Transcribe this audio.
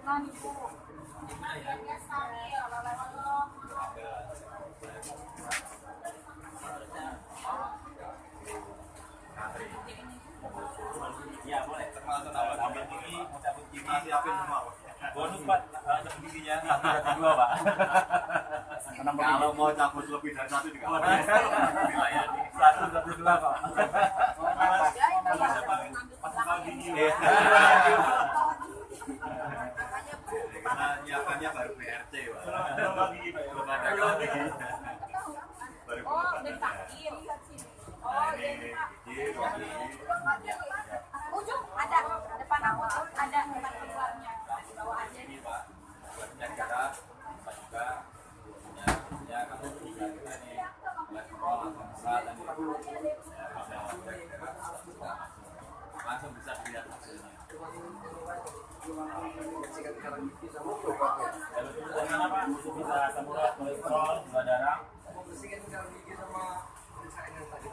Iya boleh. Termasuk sambil gigi, mau cabut gigi siapin semua. Bonus Pak, cabut giginya 1 2 Pak. Kalau mau cabut lebih dari 1 juga boleh. Dilayani 1 2 kok. Masuk gigi. Karena nyiapannya baru BRT Pak. Belum ada kali. Baru ujung ada depan aku ada tempat keluarnya bawa aja ini Pak buatnya kita juga punya kalau kita nih level atau besar dan langsung bisa dilihat hasilnya. Bagaimana Pak? Bisa asam urat, kolesterol, gula darah. Membersihkan gigi sama yang tadi.